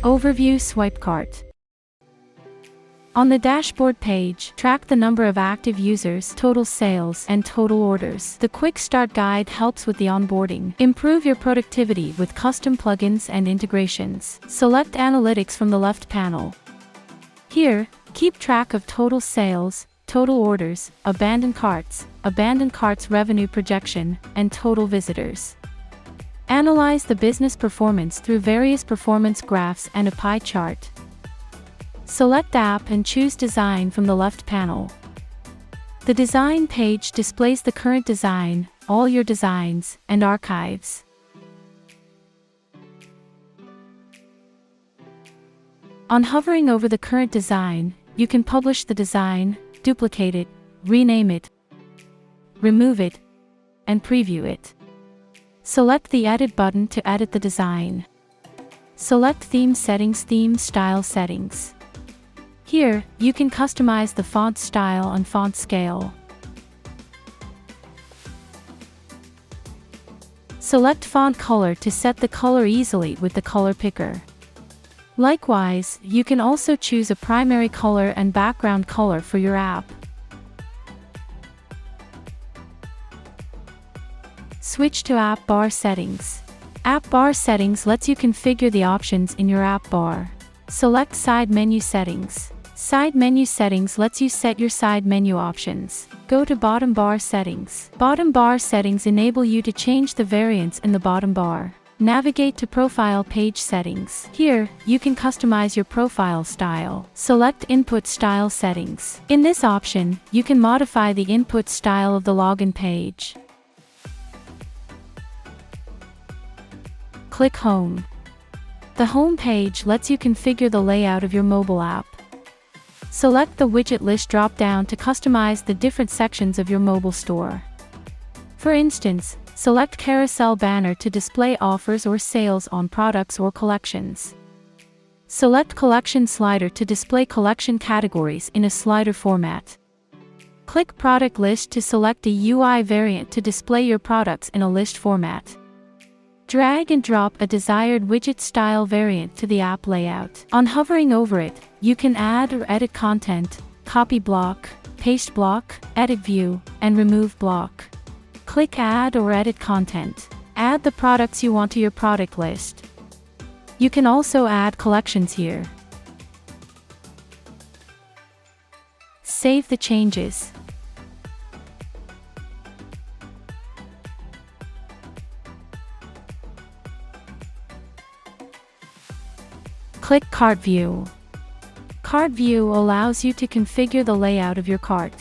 Overview Swipecart. On the dashboard page, track the number of active users, total sales, and total orders. The Quick Start Guide helps with the onboarding. Improve your productivity with custom plugins and integrations. Select Analytics from the left panel. Here, keep track of total sales, total orders, abandoned carts revenue projection, and total visitors. Analyze the business performance through various performance graphs and a pie chart. Select App and choose Design from the left panel. The Design page displays the current design, all your designs, and archives. On hovering over the current design, you can publish the design, duplicate it, rename it, remove it, and preview it. Select the Edit button to edit the design. Select Theme Settings, Theme Style Settings. Here, you can customize the font style and font scale. Select Font Color to set the color easily with the color picker. Likewise, you can also choose a primary color and background color for your app. Switch to App Bar Settings. App Bar Settings lets you configure the options in your app bar. Select Side Menu Settings. Side Menu Settings lets you set your side menu options. Go to Bottom Bar Settings. Bottom Bar Settings enable you to change the variants in the bottom bar. Navigate to Profile Page Settings. Here, you can customize your profile style. Select Input Style Settings. In this option, you can modify the input style of the login page. Click Home. The Home page lets you configure the layout of your mobile app. Select the Widget List drop-down to customize the different sections of your mobile store. For instance, select Carousel Banner to display offers or sales on products or collections. Select Collection Slider to display collection categories in a slider format. Click Product List to select a UI variant to display your products in a list format. Drag and drop a desired widget style variant to the app layout. On hovering over it, you can add or edit content, copy block, paste block, edit view, and remove block. Click Add or Edit Content. Add the products you want to your product list. You can also add collections here. Save the changes. Click Cart View. Cart View allows you to configure the layout of your cart.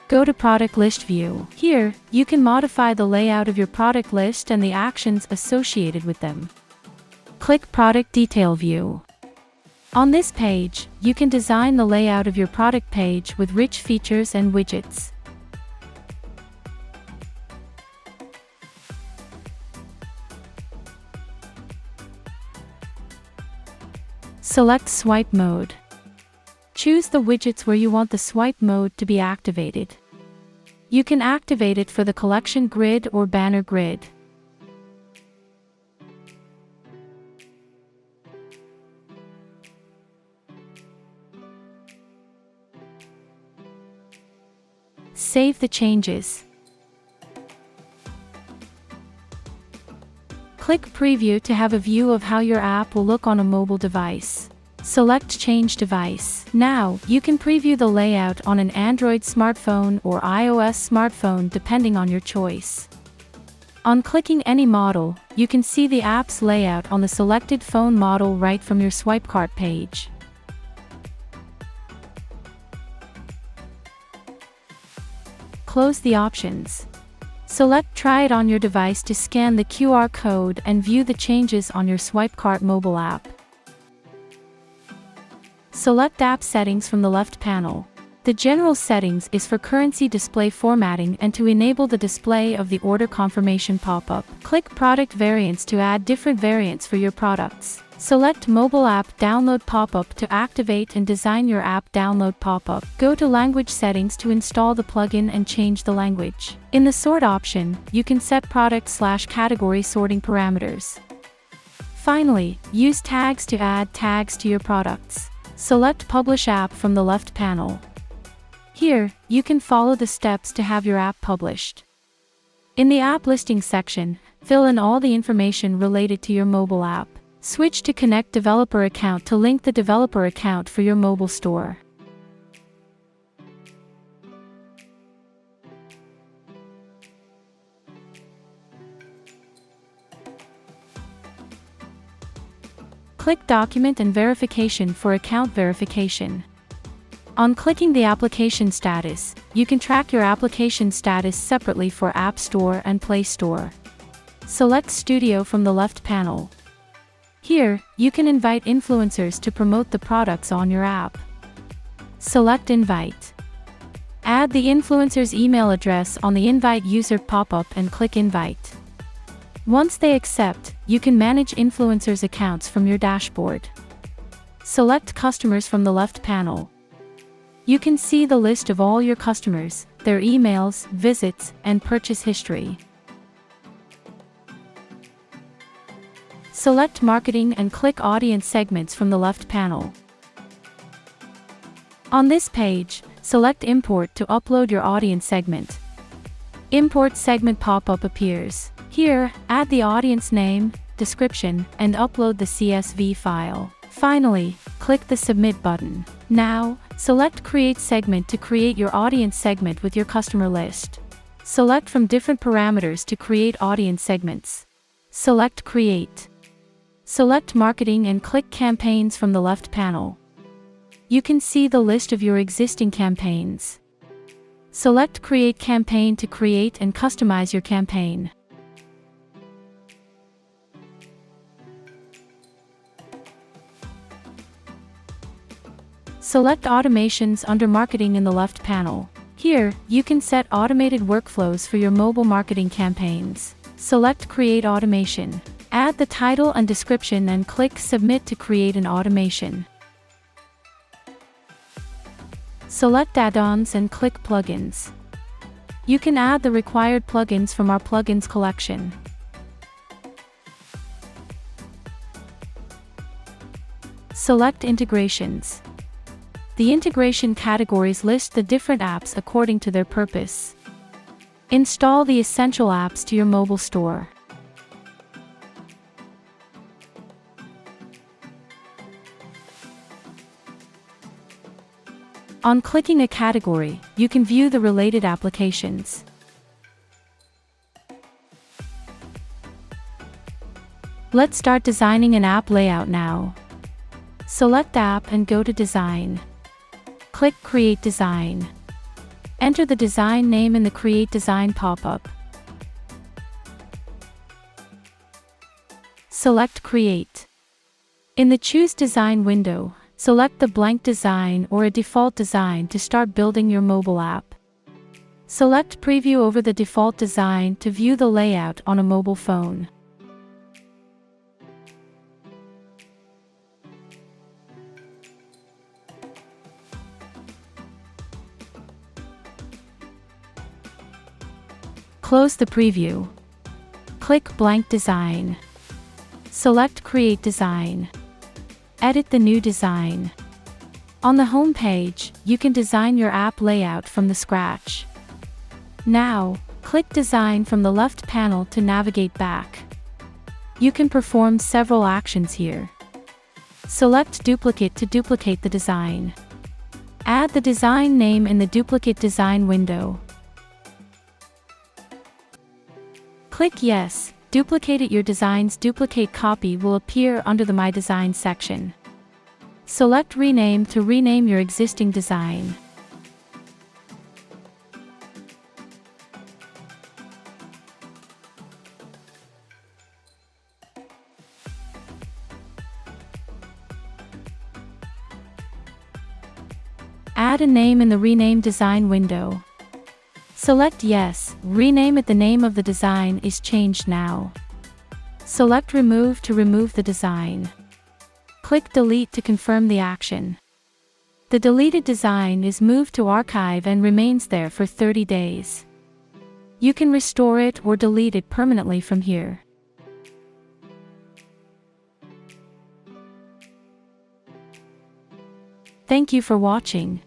Go to Product List View. Here, you can modify the layout of your product list and the actions associated with them. Click Product Detail View. On this page, you can design the layout of your product page with rich features and widgets. Select Swipe Mode. Choose the widgets where you want the swipe mode to be activated. You can activate it for the collection grid or banner grid. Save the changes. Click Preview to have a view of how your app will look on a mobile device. Select Change Device. Now, you can preview the layout on an Android smartphone or iOS smartphone depending on your choice. On clicking any model, you can see the app's layout on the selected phone model right from your Swipecart page. Close the options. Select Try it on your device to scan the QR code and view the changes on your Swipecart mobile app. Select App Settings from the left panel. The General Settings is for currency display formatting and to enable the display of the order confirmation pop-up. Click Product Variants to add different variants for your products. Select Mobile App Download pop-up to activate and design your app download pop-up. Go to Language Settings to install the plugin and change the language. In the Sort option, you can set product/category sorting parameters. Finally, use tags to add tags to your products. Select Publish App from the left panel. Here, you can follow the steps to have your app published. In the App Listing section, fill in all the information related to your mobile app. Switch to Connect Developer Account to link the developer account for your mobile store. Click Document and Verification for account verification. On clicking the application status, you can track your application status separately for App Store and Play Store. Select Studio from the left panel. Here, you can invite influencers to promote the products on your app. Select Invite. Add the influencer's email address on the Invite User pop-up and click Invite. Once they accept, you can manage influencers' accounts from your dashboard. Select Customers from the left panel. You can see the list of all your customers, their emails, visits, and purchase history. Select Marketing and click Audience Segments from the left panel. On this page, select Import to upload your audience segment. Import segment pop-up appears. Here, add the audience name, description, and upload the CSV file. Finally, click the Submit button. Now, select Create Segment to create your audience segment with your customer list. Select from different parameters to create audience segments. Select Create. Select Marketing and click Campaigns from the left panel. You can see the list of your existing campaigns. Select Create Campaign to create and customize your campaign. Select Automations under Marketing in the left panel. Here, you can set automated workflows for your mobile marketing campaigns. Select Create Automation. Add the title and description and click Submit to create an automation. Select Add-ons and click Plugins. You can add the required plugins from our plugins collection. Select Integrations. The integration categories list the different apps according to their purpose. Install the essential apps to your mobile store. On clicking a category, you can view the related applications. Let's start designing an app layout now. Select App and go to Design. Click Create Design. Enter the design name in the Create Design pop-up. Select Create. In the Choose Design window, select the blank design or a default design to start building your mobile app. Select Preview over the default design to view the layout on a mobile phone. Close the preview. Click Blank Design. Select Create Design. Edit the new design. On the home page, you can design your app layout from the scratch. Now, click Design from the left panel to navigate back. You can perform several actions here. Select Duplicate to duplicate the design. Add the design name in the Duplicate Design window. Click Yes. Duplicate your design's duplicate copy will appear under the My Design section. Select Rename to rename your existing design. Add a name in the Rename Design window. Select Yes, rename it. The name of the design is changed now. Select Remove to remove the design. Click Delete to confirm the action. The deleted design is moved to archive and remains there for 30 days. You can restore it or delete it permanently from here. Thank you for watching.